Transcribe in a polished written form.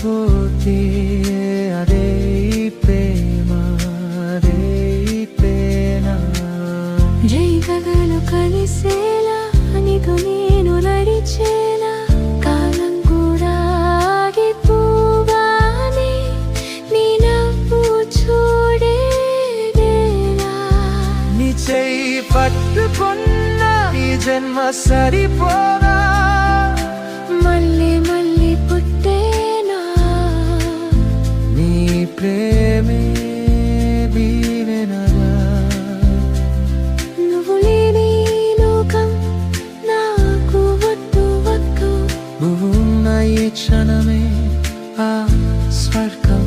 స్ఫూర్తి అదే ప్రేమ అదే ప్రేమ జైగగలు కలిసేలా నీతో నేను నడిచేలా కాలం కూడా ఆగిపోగానే నీ నవ్వు చూడేలా నీ చెయ్యి పట్టుకున్న ఈ జన్మ సరిపోగా మళ్ళీ మళ్ళీ పుట్టేనా నీ ప్రేమే దీవెనగా నువ్వు లేని లోకం నాకు వద్దు వద్దు నువ్వు ఉన్న ఈ క్షణమే ఆ స్వర్గం